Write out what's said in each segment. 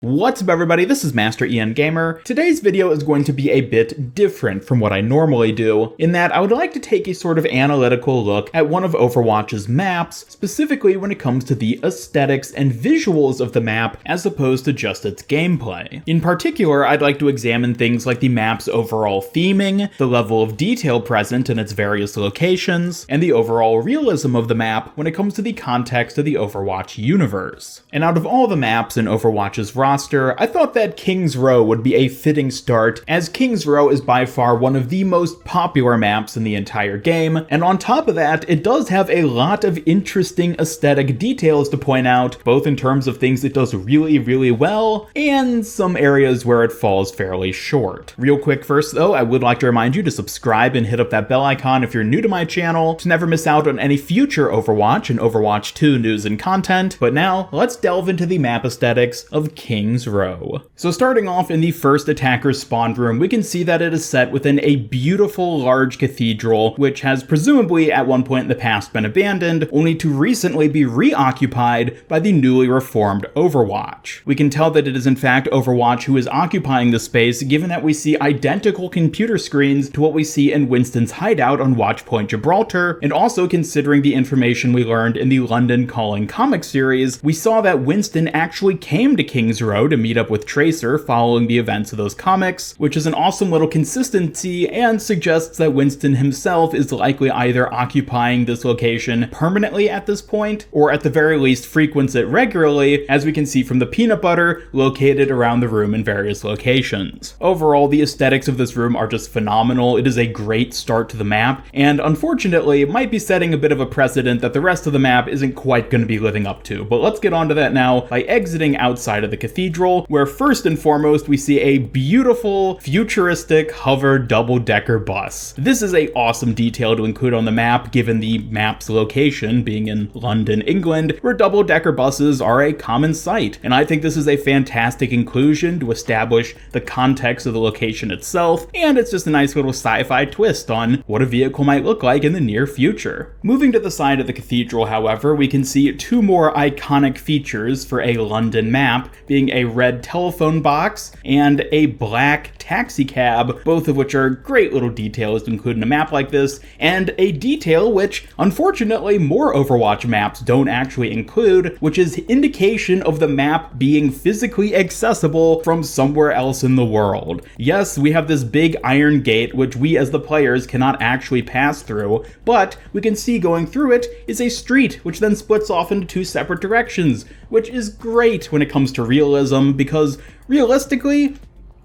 What's up everybody, this is Master Ian Gamer. Today's video is going to be a bit different from what I normally do, in that I would like to take a sort of analytical look at one of Overwatch's maps, specifically when it comes to the aesthetics and visuals of the map as opposed to just its gameplay. In particular, I'd like to examine things like the map's overall theming, the level of detail present in its various locations, and the overall realism of the map when it comes to the context of the Overwatch universe. And out of all the maps in Overwatch's roster, I thought that King's Row would be a fitting start, as King's Row is by far one of the most popular maps in the entire game, and on top of that, it does have a lot of interesting aesthetic details to point out, both in terms of things it does really well, and some areas where it falls fairly short. Real quick first though, I would like to remind you to subscribe and hit up that bell icon if you're new to my channel, to never miss out on any future Overwatch and Overwatch 2 news and content. But now, let's delve into the map aesthetics of King's Row. So starting off in the first attacker's spawn room, we can see that it is set within a beautiful large cathedral, which has presumably at one point in the past been abandoned, only to recently be reoccupied by the newly reformed Overwatch. We can tell that it is in fact Overwatch who is occupying the space, given that we see identical computer screens to what we see in Winston's hideout on Watchpoint Gibraltar, and also considering the information we learned in the London Calling comic series, we saw that Winston actually came to King's Row to meet up with Tracer following the events of those comics, which is an awesome little consistency and suggests that Winston himself is likely either occupying this location permanently at this point, or at the very least frequents it regularly, as we can see from the peanut butter located around the room in various locations. Overall, the aesthetics of this room are just phenomenal. It is a great start to the map, and unfortunately, it might be setting a bit of a precedent that the rest of the map isn't quite going to be living up to. But let's get onto that now by exiting outside of the cathedral, where first and foremost we see a beautiful futuristic hover double-decker bus. This is a awesome detail to include on the map, given the map's location being in London, England, where double-decker buses are a common sight, and I think this is a fantastic inclusion to establish the context of the location itself, and it's just a nice little sci-fi twist on what a vehicle might look like in the near future. Moving to the side of the cathedral, however, we can see two more iconic features for a London map, being a red telephone box and a black taxi cab, both of which are great little details to include in a map like this, and a detail which, unfortunately, more Overwatch maps don't actually include, which is indication of the map being physically accessible from somewhere else in the world. Yes, we have this big iron gate which we as the players cannot actually pass through, but we can see going through it is a street which then splits off into two separate directions, which is great when it comes to realism, because realistically,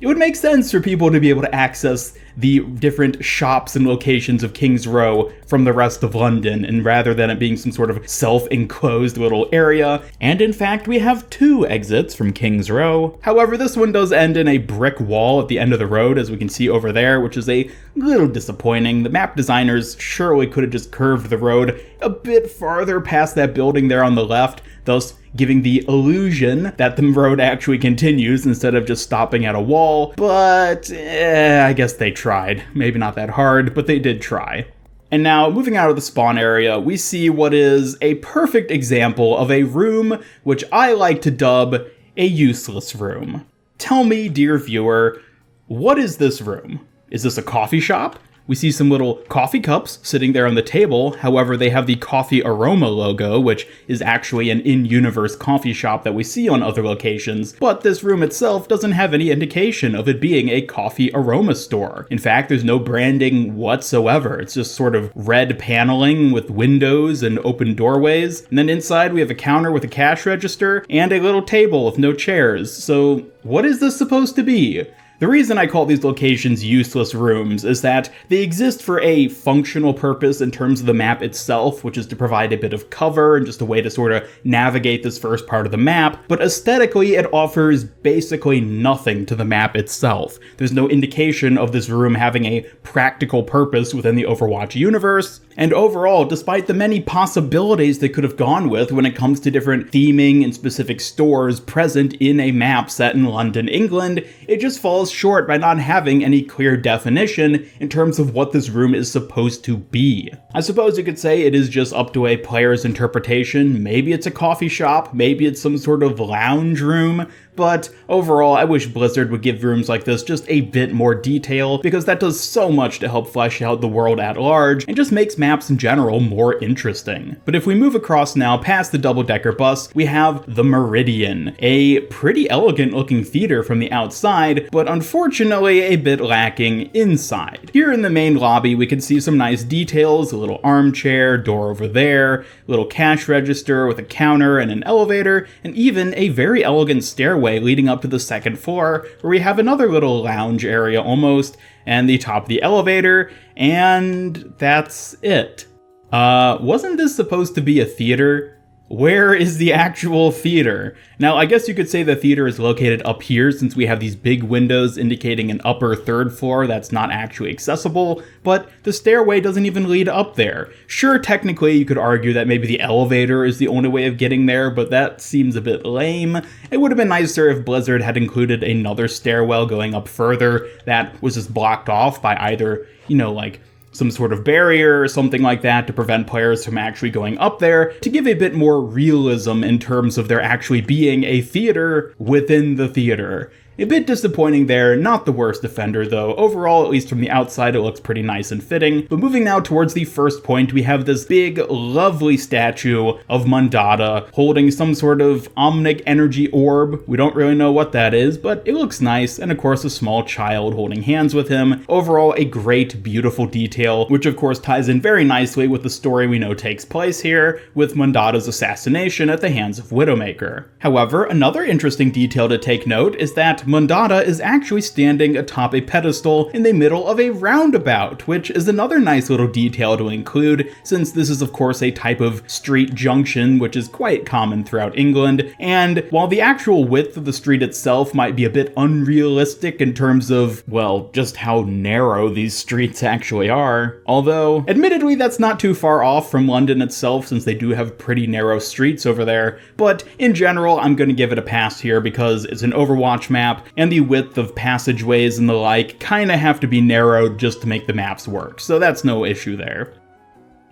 it would make sense for people to be able to access the different shops and locations of King's Row from the rest of London, and rather than it being some sort of self-enclosed little area. And in fact, we have two exits from King's Row. However, this one does end in a brick wall at the end of the road, as we can see over there, which is a little disappointing. The map designers surely could have just curved the road a bit farther past that building there on the left, thus giving the illusion that the road actually continues instead of just stopping at a wall. But I guess they tried. Maybe not that hard, but they did try. And now, moving out of the spawn area, we see what is a perfect example of a room which I like to dub a useless room. Tell me, dear viewer, what is this room? Is this a coffee shop? We see some little coffee cups sitting there on the table. However, they have the Coffee Aroma logo, which is actually an in-universe coffee shop that we see on other locations. But this room itself doesn't have any indication of it being a Coffee Aroma store. In fact, there's no branding whatsoever. It's just sort of red paneling with windows and open doorways. And then inside we have a counter with a cash register and a little table with no chairs. So what is this supposed to be? The reason I call these locations useless rooms is that they exist for a functional purpose in terms of the map itself, which is to provide a bit of cover and just a way to sort of navigate this first part of the map, but aesthetically it offers basically nothing to the map itself. There's no indication of this room having a practical purpose within the Overwatch universe, and overall, despite the many possibilities they could have gone with when it comes to different theming and specific stores present in a map set in London, England, it just falls short by not having any clear definition in terms of what this room is supposed to be. I suppose you could say it is just up to a player's interpretation. Maybe it's a coffee shop, maybe it's some sort of lounge room, but overall I wish Blizzard would give rooms like this just a bit more detail, because that does so much to help flesh out the world at large and just makes maps in general more interesting. But if we move across now past the double-decker bus, we have the Meridian, a pretty elegant looking theater from the outside, but unfortunately a bit lacking inside. Here in the main lobby we can see some nice details, a little armchair, door over there, little cash register with a counter and an elevator, and even a very elegant stairway leading up to the second floor, where we have another little lounge area almost, and the top of the elevator, and that's it. Wasn't this supposed to be a theater? Where is the actual theater? Now, I guess you could say the theater is located up here, since we have these big windows indicating an upper third floor that's not actually accessible, but the stairway doesn't even lead up there. Sure, technically you could argue that maybe the elevator is the only way of getting there, but that seems a bit lame. It would have been nicer if Blizzard had included another stairwell going up further that was just blocked off by either, like some sort of barrier or something like that to prevent players from actually going up there, to give a bit more realism in terms of there actually being a theater within the theater. A bit disappointing there, not the worst offender though. Overall, at least from the outside, it looks pretty nice and fitting. But moving now towards the first point, we have this big, lovely statue of Mondada holding some sort of Omnic energy orb. We don't really know what that is, but it looks nice, and of course a small child holding hands with him. Overall, a great, beautiful detail, which of course ties in very nicely with the story we know takes place here, with Mondada's assassination at the hands of Widowmaker. However, another interesting detail to take note is that Mondada is actually standing atop a pedestal in the middle of a roundabout, which is another nice little detail to include, since this is of course a type of street junction which is quite common throughout England, and while the actual width of the street itself might be a bit unrealistic in terms of, well, just how narrow these streets actually are, although admittedly that's not too far off from London itself, since they do have pretty narrow streets over there, but in general I'm going to give it a pass here because it's an Overwatch map, and the width of passageways and the like kinda have to be narrowed just to make the maps work, so that's no issue there.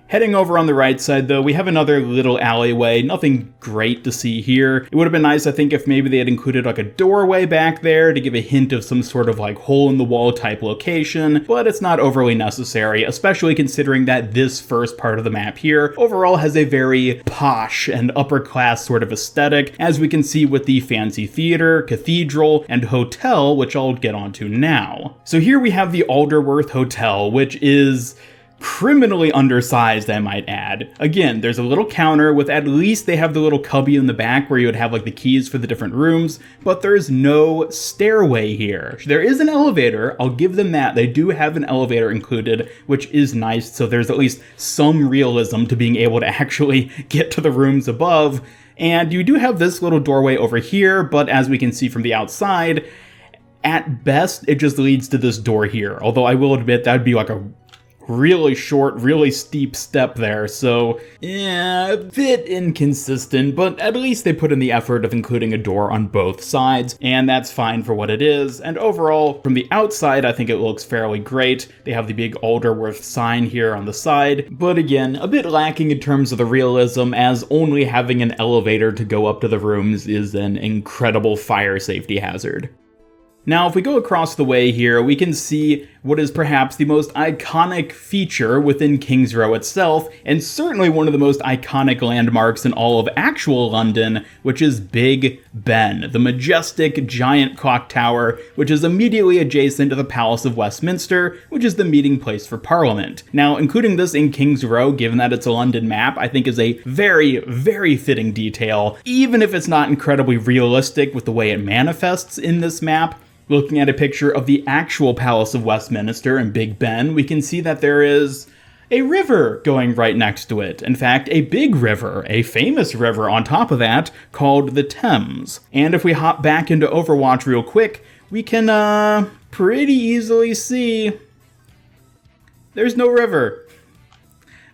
Heading over on the right side though, we have another little alleyway, nothing great to see here. It would have been nice, I think, if maybe they had included like a doorway back there to give a hint of some sort of like hole in the wall type location, but it's not overly necessary, especially considering that this first part of the map here overall has a very posh and upper class sort of aesthetic, as we can see with the fancy theater, cathedral, and hotel, which I'll get onto now. So here we have the Alderworth Hotel, which is criminally undersized, I might add. Again, there's a little counter with, at least they have the little cubby in the back where you would have like the keys for the different rooms, but there's no stairway here. There is an elevator, I'll give them that. They do have an elevator included, which is nice, so there's at least some realism to being able to actually get to the rooms above. And you do have this little doorway over here, but as we can see from the outside, at best, it just leads to this door here. Although I will admit that would be like a really short, really steep step there, so yeah, a bit inconsistent, but at least they put in the effort of including a door on both sides, and that's fine for what it is. And overall, from the outside, I think it looks fairly great. They have the big Alderworth sign here on the side, but again, a bit lacking in terms of the realism, as only having an elevator to go up to the rooms is an incredible fire safety hazard. Now, if we go across the way here, we can see what is perhaps the most iconic feature within King's Row itself, and certainly one of the most iconic landmarks in all of actual London, which is Big Ben, the majestic giant clock tower, which is immediately adjacent to the Palace of Westminster, which is the meeting place for Parliament. Now, including this in King's Row, given that it's a London map, I think is a very, very fitting detail, even if it's not incredibly realistic with the way it manifests in this map. Looking at a picture of the actual Palace of Westminster and Big Ben, we can see that there is a river going right next to it. In fact, a big river, a famous river on top of that, called the Thames. And if we hop back into Overwatch real quick, we can pretty easily see there's no river.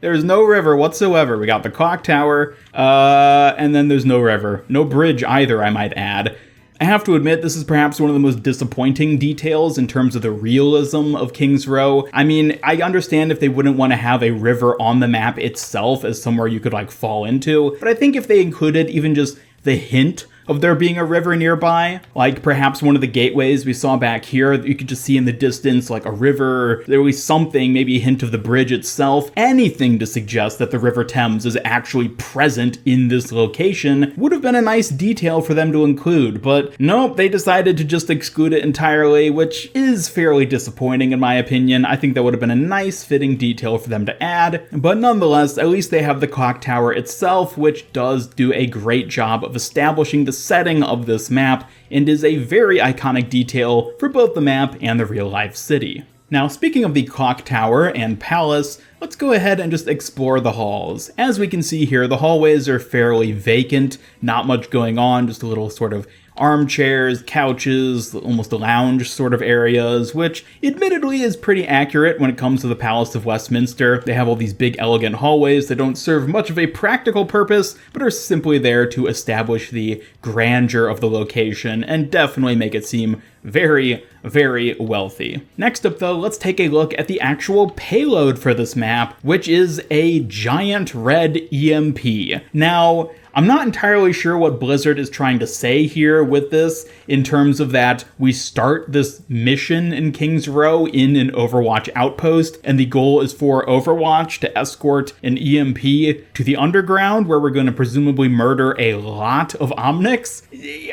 There's no river whatsoever. We got the clock tower, and then there's no river. No bridge either, I might add. I have to admit, this is perhaps one of the most disappointing details in terms of the realism of King's Row. I mean, I understand if they wouldn't want to have a river on the map itself as somewhere you could like fall into, but I think if they included even just the hint of there being a river nearby, like perhaps one of the gateways we saw back here. You could just see in the distance like a river, there was something, maybe a hint of the bridge itself, anything to suggest that the River Thames is actually present in this location would have been a nice detail for them to include, but nope, they decided to just exclude it entirely, which is fairly disappointing in my opinion. I think that would have been a nice fitting detail for them to add, but nonetheless, at least they have the clock tower itself, which does do a great job of establishing the setting of this map and is a very iconic detail for both the map and the real-life city. Now, speaking of the clock tower and palace, let's go ahead and just explore the halls. As we can see here, the hallways are fairly vacant, not much going on, just a little sort of armchairs, couches, almost lounge sort of areas, which admittedly is pretty accurate when it comes to the Palace of Westminster. They have all these big elegant hallways that don't serve much of a practical purpose, but are simply there to establish the grandeur of the location and definitely make it seem very, very wealthy. Next up though, let's take a look at the actual payload for this map, which is a giant red EMP. Now, I'm not entirely sure what Blizzard is trying to say here with this, in terms of that we start this mission in King's Row in an Overwatch outpost, and the goal is for Overwatch to escort an EMP to the underground, where we're going to presumably murder a lot of Omnics.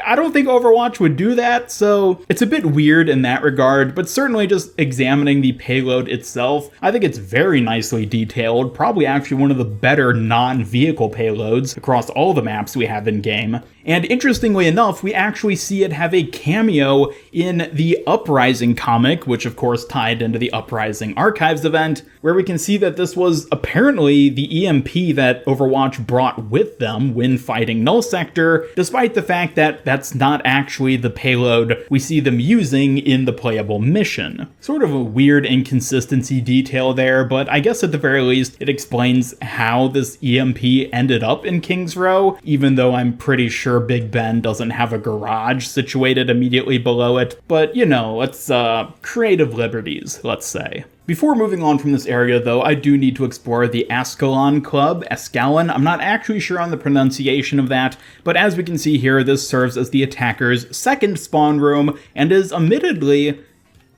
I don't think Overwatch would do that, so it's a bit weird in that regard, but certainly just examining the payload itself, I think it's very nicely detailed, probably actually one of the better non-vehicle payloads across all the maps we have in game. And interestingly enough, we actually see it have a cameo in the Uprising comic, which of course tied into the Uprising Archives event, where we can see that this was apparently the EMP that Overwatch brought with them when fighting Null Sector, despite the fact that that's not actually the payload we see them using in the playable mission. Sort of a weird inconsistency detail there, but I guess at the very least it explains how this EMP ended up in King's Row, even though I'm pretty sure Big Ben doesn't have a garage situated immediately below it, but you know, it's creative liberties, let's say. Before moving on from this area though, I do need to explore the Ascalon Club, Ascalon. I'm not actually sure on the pronunciation of that, but as we can see here, this serves as the attacker's second spawn room and is admittedly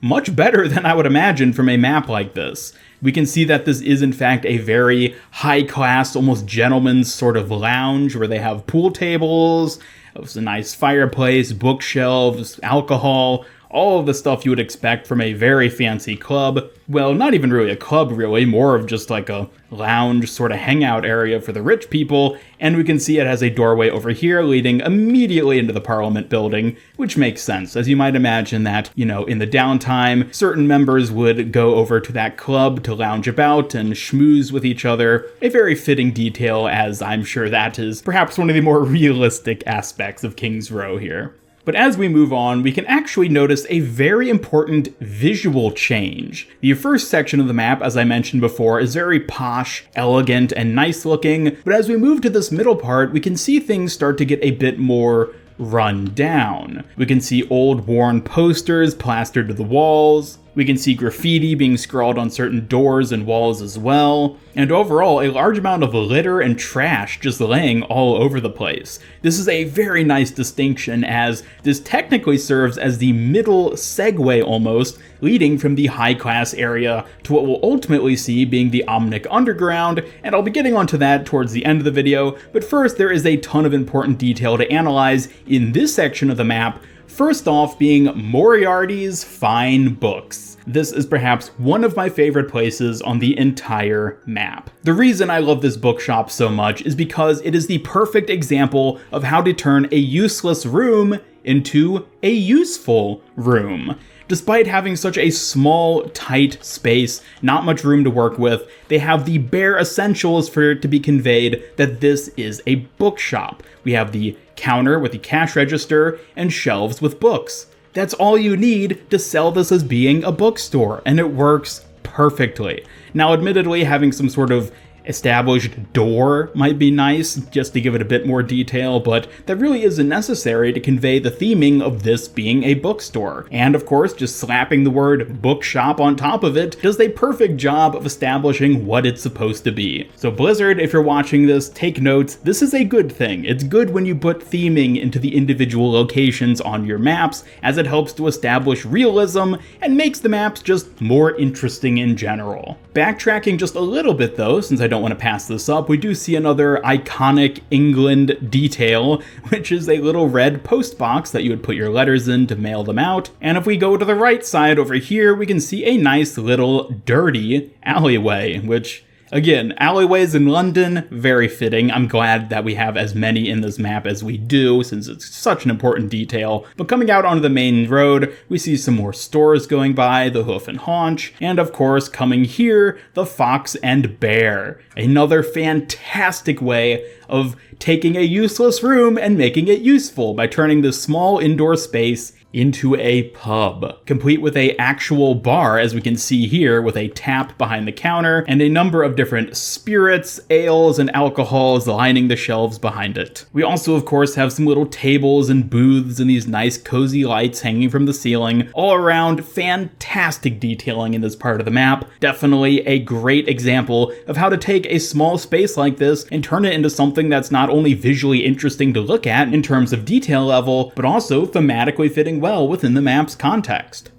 much better than I would imagine from a map like this. We can see that this is in fact a very high-class, almost gentleman's sort of lounge where they have pool tables, a nice fireplace, bookshelves, alcohol, all of the stuff you would expect from a very fancy club. Well, not even really a club really, more of just like a lounge sort of hangout area for the rich people, and we can see it has a doorway over here leading immediately into the Parliament building, which makes sense, as you might imagine that, you know, in the downtime, certain members would go over to that club to lounge about and schmooze with each other. A very fitting detail, as I'm sure that is perhaps one of the more realistic aspects of King's Row here. But as we move on, we can actually notice a very important visual change. The first section of the map, as I mentioned before, is very posh, elegant, and nice looking, but as we move to this middle part, we can see things start to get a bit more run down. We can see old worn posters plastered to the walls. We can see graffiti being scrawled on certain doors and walls as well, and overall a large amount of litter and trash just laying all over the place. This is a very nice distinction, as this technically serves as the middle segue almost, leading from the high-class area to what we'll ultimately see being the Omnic Underground, and I'll be getting onto that towards the end of the video, but first there is a ton of important detail to analyze in this section of the map. First off being Moriarty's fine books. This is perhaps one of my favorite places on the entire map. The reason I love this bookshop so much is because it is the perfect example of how to turn a useless room into a useful room. Despite having such a small, tight space, not much room to work with, they have the bare essentials for it to be conveyed that this is a bookshop. We have the counter with the cash register and shelves with books. That's all you need to sell this as being a bookstore, and it works perfectly. Now, admittedly, having some sort of established door might be nice, just to give it a bit more detail, but that really isn't necessary to convey the theming of this being a bookstore. And of course, just slapping the word bookshop on top of it does a perfect job of establishing what it's supposed to be. So Blizzard, if you're watching this, take notes. This is a good thing. It's good when you put theming into the individual locations on your maps, as it helps to establish realism and makes the maps just more interesting in general. Backtracking just a little bit though, since I don't want to pass this up, we do see another iconic England detail, which is a little red post box that you would put your letters in to mail them out. And if we go to the right side over here, we can see a nice little dirty alleyway, which, again, alleyways in London, very fitting. I'm glad that we have as many in this map as we do, since it's such an important detail. But coming out onto the main road, we see some more stores going by, the Hoof and Haunch, and of course, coming here, the Fox and Bear. Another fantastic way of taking a useless room and making it useful by turning this small indoor space into a pub, complete with a actual bar, as we can see here, with a tap behind the counter and a number of different spirits, ales, and alcohols lining the shelves behind it. We also, of course, have some little tables and booths and these nice cozy lights hanging from the ceiling. All around, fantastic detailing in this part of the map. Definitely a great example of how to take a small space like this and turn it into something that's not only visually interesting to look at in terms of detail level, but also thematically fitting well within the map's context.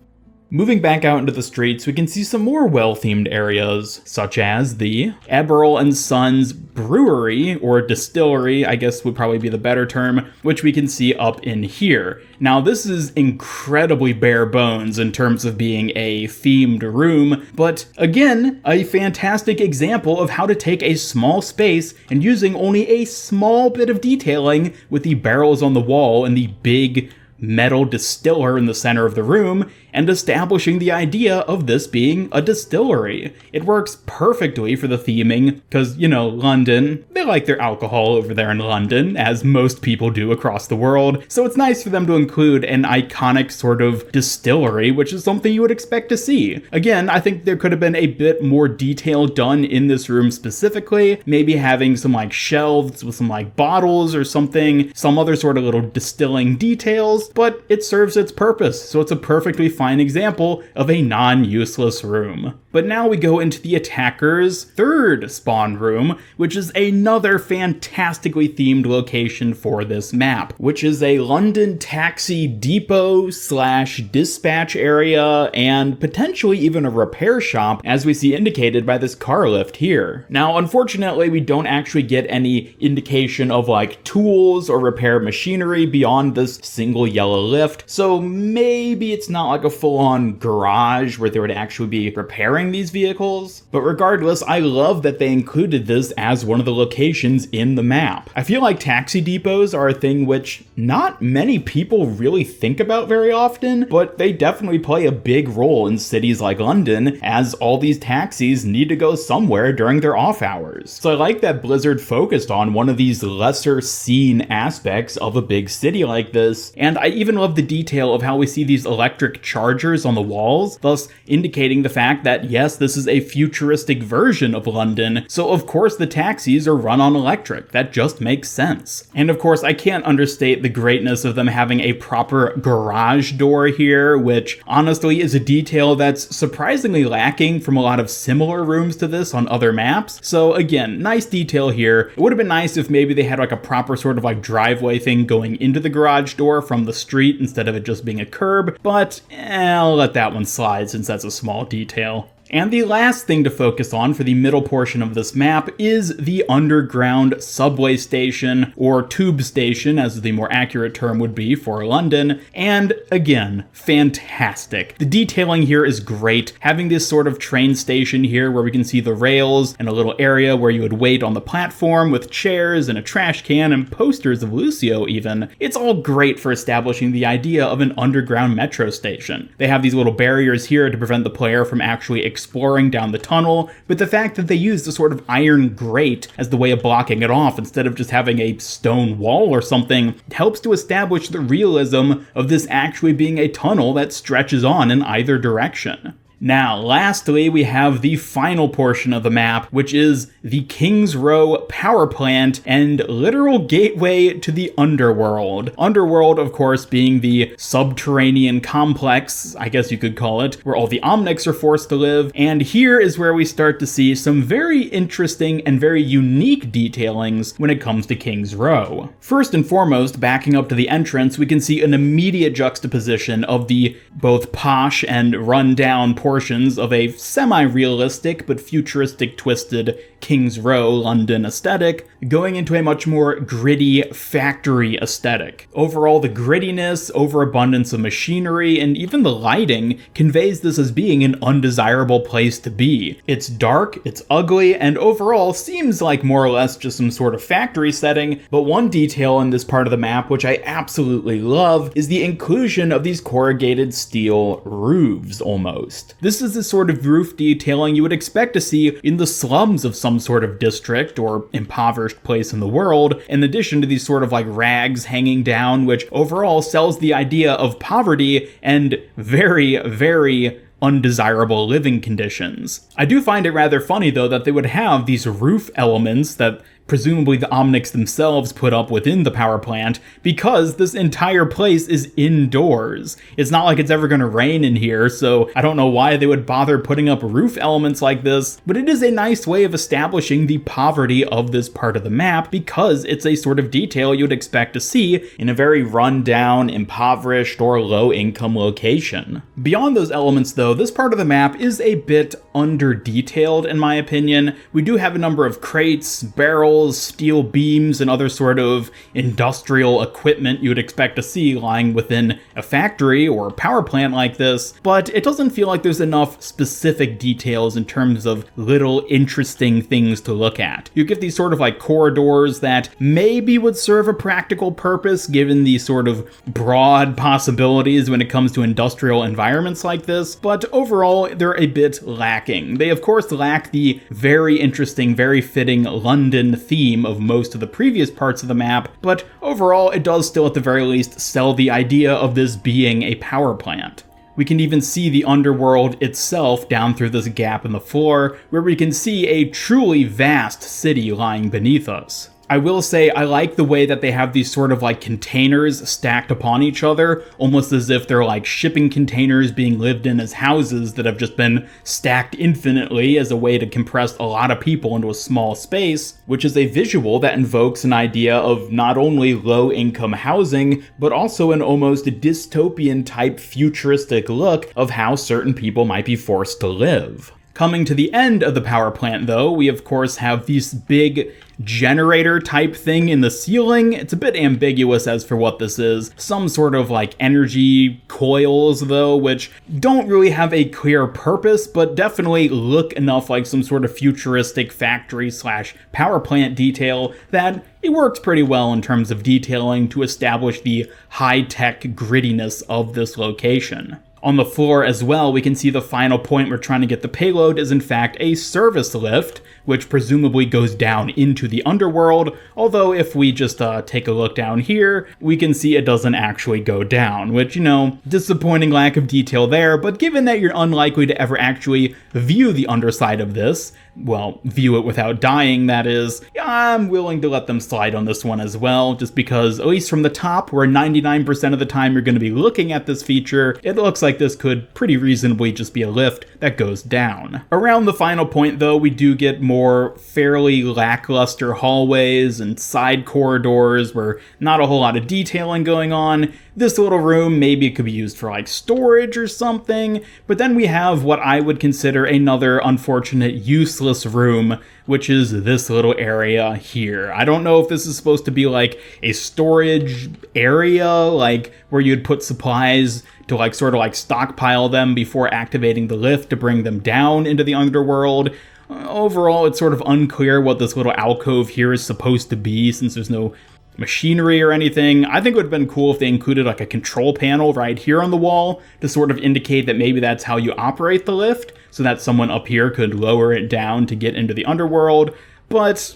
Moving back out into the streets, we can see some more well-themed areas, such as the Eberle and Sons brewery, or distillery, I guess would probably be the better term, which we can see up in here. Now, this is incredibly bare bones in terms of being a themed room, but again, a fantastic example of how to take a small space and using only a small bit of detailing with the barrels on the wall and the big metal distiller in the center of the room, and establishing the idea of this being a distillery. It works perfectly for the theming, because, you know, London, they like their alcohol over there in London, as most people do across the world, so it's nice for them to include an iconic sort of distillery, which is something you would expect to see. Again, I think there could have been a bit more detail done in this room specifically, maybe having some like shelves with some like bottles or something, some other sort of little distilling details, but it serves its purpose, so it's a perfectly fine example of a non-useless room. But now we go into the attacker's third spawn room, which is another fantastically themed location for this map, which is a London taxi depot slash dispatch area and potentially even a repair shop, as we see indicated by this car lift here. Now, unfortunately, we don't actually get any indication of like tools or repair machinery beyond this single yellow lift, so maybe it's not like a full-on garage where they would actually be repairing these vehicles. But regardless, I love that they included this as one of the locations in the map. I feel like taxi depots are a thing which not many people really think about very often, but they definitely play a big role in cities like London, as all these taxis need to go somewhere during their off hours. So I like that Blizzard focused on one of these lesser seen aspects of a big city like this, and I even love the detail of how we see these electric chargers on the walls, thus indicating the fact that yes, this is a futuristic version of London, so of course the taxis are run on electric. That just makes sense. And of course, I can't understate the greatness of them having a proper garage door here, which honestly is a detail that's surprisingly lacking from a lot of similar rooms to this on other maps. So again, nice detail here. It would have been nice if maybe they had like a proper sort of like driveway thing going into the garage door from the street instead of it just being a curb, but I'll let that one slide since that's a small detail. And the last thing to focus on for the middle portion of this map is the underground subway station, or tube station as the more accurate term would be for London, and again, fantastic. The detailing here is great, having this sort of train station here where we can see the rails and a little area where you would wait on the platform with chairs and a trash can and posters of Lucio even. It's all great for establishing the idea of an underground metro station. They have these little barriers here to prevent the player from actually exploring down the tunnel, but the fact that they use the sort of iron grate as the way of blocking it off instead of just having a stone wall or something helps to establish the realism of this actually being a tunnel that stretches on in either direction. Now, lastly, we have the final portion of the map, which is the King's Row power plant and literal gateway to the underworld. Underworld, of course, being the subterranean complex, I guess you could call it, where all the Omnics are forced to live. And here is where we start to see some very interesting and very unique detailings when it comes to King's Row. First and foremost, backing up to the entrance, we can see an immediate juxtaposition of the both posh and run-down portions of a semi-realistic but futuristic twisted King's Row London aesthetic, going into a much more gritty factory aesthetic. Overall, the grittiness, overabundance of machinery, and even the lighting conveys this as being an undesirable place to be. It's dark, it's ugly, and overall seems like more or less just some sort of factory setting, but one detail in this part of the map which I absolutely love is the inclusion of these corrugated steel roofs almost. This is the sort of roof detailing you would expect to see in the slums of some sort of district or impoverished place in the world, in addition to these sort of like rags hanging down, which overall sells the idea of poverty and very, very undesirable living conditions. I do find it rather funny though that they would have these roof elements that presumably the Omnics themselves put up within the power plant, because this entire place is indoors. It's not like it's ever going to rain in here, so I don't know why they would bother putting up roof elements like this, but it is a nice way of establishing the poverty of this part of the map, because it's a sort of detail you'd expect to see in a very run-down, impoverished, or low-income location. Beyond those elements though, this part of the map is a bit under-detailed in my opinion. We do have a number of crates, barrels, steel beams, and other sort of industrial equipment you would expect to see lying within a factory or power plant like this, but it doesn't feel like there's enough specific details in terms of little interesting things to look at. You get these sort of like corridors that maybe would serve a practical purpose given the sort of broad possibilities when it comes to industrial environments like this, but overall they're a bit lacking. They of course lack the very interesting, very fitting London theme of most of the previous parts of the map, but overall it does still at the very least sell the idea of this being a power plant. We can even see the underworld itself down through this gap in the floor, where we can see a truly vast city lying beneath us. I will say I like the way that they have these sort of like containers stacked upon each other, almost as if they're like shipping containers being lived in as houses that have just been stacked infinitely as a way to compress a lot of people into a small space, which is a visual that invokes an idea of not only low-income housing, but also an almost dystopian type futuristic look of how certain people might be forced to live. Coming to the end of the power plant though, we of course have this big generator type thing in the ceiling. It's a bit ambiguous as for what this is. Some sort of like energy coils though, which don't really have a clear purpose, but definitely look enough like some sort of futuristic factory slash power plant detail that it works pretty well in terms of detailing to establish the high-tech grittiness of this location. On the floor as well, we can see the final point we're trying to get the payload is in fact a service lift, which presumably goes down into the underworld, although if we just take a look down here, we can see it doesn't actually go down, which, you know, disappointing lack of detail there, but given that you're unlikely to ever actually view the underside of this, well, view it without dying, that is, I'm willing to let them slide on this one as well, just because, at least from the top, where 99% of the time you're going to be looking at this feature, it looks like this could pretty reasonably just be a lift that goes down. Around the final point, though, we do get more fairly lackluster hallways and side corridors where not a whole lot of detailing going on. This little room, maybe it could be used for like storage or something, but then we have what I would consider another unfortunate useless room, which is this little area here. I don't know if this is supposed to be like a storage area, like where you'd put supplies to like sort of like stockpile them before activating the lift to bring them down into the underworld. Overall, it's sort of unclear what this little alcove here is supposed to be, since there's no machinery or anything. I think it would have been cool if they included like a control panel right here on the wall to sort of indicate that maybe that's how you operate the lift, so that someone up here could lower it down to get into the underworld. but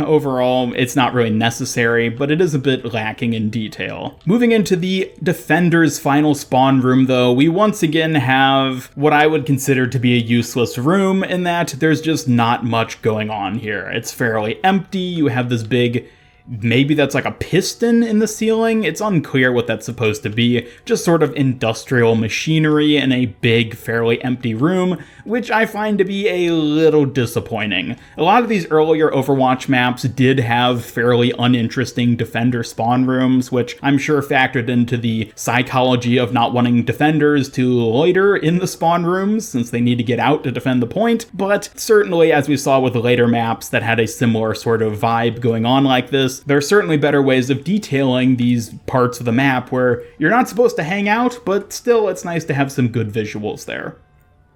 overall it's not really necessary, but it is a bit lacking in detail. Moving into the Defender's final spawn room though, we once again have what I would consider to be a useless room in that there's just not much going on here. It's fairly empty. You have this big, maybe that's like a piston in the ceiling. It's unclear what that's supposed to be. Just sort of industrial machinery in a big, fairly empty room, which I find to be a little disappointing. A lot of these earlier Overwatch maps did have fairly uninteresting defender spawn rooms, which I'm sure factored into the psychology of not wanting defenders to loiter in the spawn rooms since they need to get out to defend the point. But certainly, as we saw with later maps that had a similar sort of vibe going on like this, there are certainly better ways of detailing these parts of the map where you're not supposed to hang out, but still it's nice to have some good visuals there.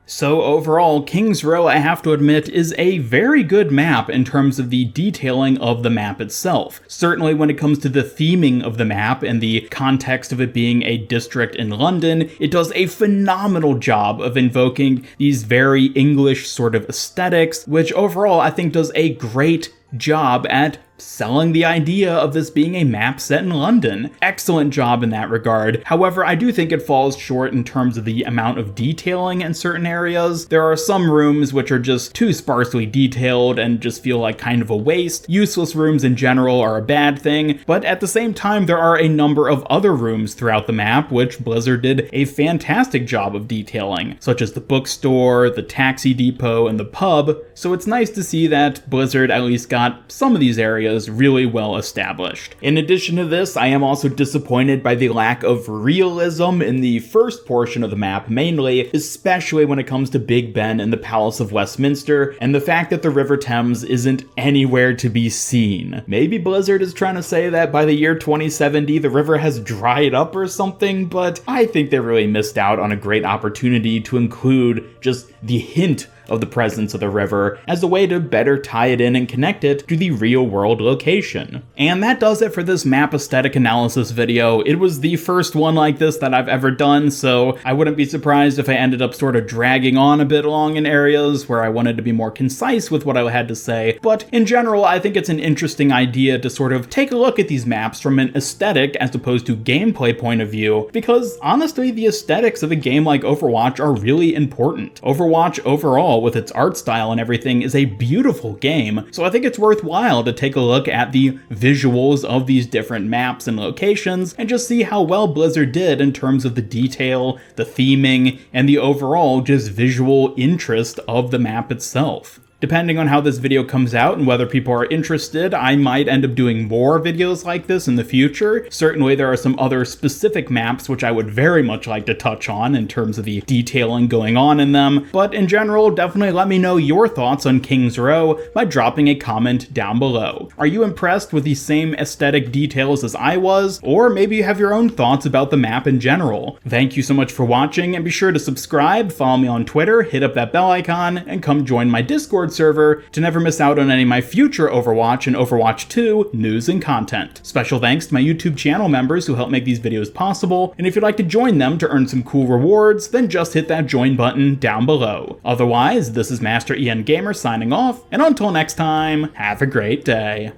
So overall, King's Row, I have to admit, is a very good map in terms of the detailing of the map itself. Certainly when it comes to the theming of the map and the context of it being a district in London, it does a phenomenal job of invoking these very English sort of aesthetics, which overall I think does a great job at selling the idea of this being a map set in London. Excellent job in that regard. However, I do think it falls short in terms of the amount of detailing in certain areas. There are some rooms which are just too sparsely detailed and just feel like kind of a waste. Useless rooms in general are a bad thing, but at the same time there are a number of other rooms throughout the map which Blizzard did a fantastic job of detailing, such as the bookstore, the taxi depot, and the pub, so it's nice to see that Blizzard at least got some of these areas really well established. In addition to this, I am also disappointed by the lack of realism in the first portion of the map mainly, especially when it comes to Big Ben and the Palace of Westminster, and the fact that the River Thames isn't anywhere to be seen. Maybe Blizzard is trying to say that by the year 2070 the river has dried up or something, but I think they really missed out on a great opportunity to include just the hint of the presence of the river as a way to better tie it in and connect it to the real world location. And that does it for this map aesthetic analysis video. It was the first one like this that I've ever done, so I wouldn't be surprised if I ended up sort of dragging on a bit long in areas where I wanted to be more concise with what I had to say. But in general, I think it's an interesting idea to sort of take a look at these maps from an aesthetic as opposed to gameplay point of view, because honestly, the aesthetics of a game like Overwatch are really important. Overwatch overall, with its art style and everything, is a beautiful game, so I think it's worthwhile to take a look at the visuals of these different maps and locations and just see how well Blizzard did in terms of the detail, the theming, and the overall just visual interest of the map itself. Depending on how this video comes out and whether people are interested, I might end up doing more videos like this in the future. Certainly there are some other specific maps which I would very much like to touch on in terms of the detailing going on in them, but in general, definitely let me know your thoughts on King's Row by dropping a comment down below. Are you impressed with the same aesthetic details as I was, or maybe you have your own thoughts about the map in general? Thank you so much for watching, and be sure to subscribe, follow me on Twitter, hit up that bell icon, and come join my Discord server to never miss out on any of my future Overwatch and Overwatch 2 news and content. Special thanks to my YouTube channel members who help make these videos possible, and if you'd like to join them to earn some cool rewards, then just hit that join button down below. Otherwise, this is Master EN Gamer signing off, and until next time, have a great day.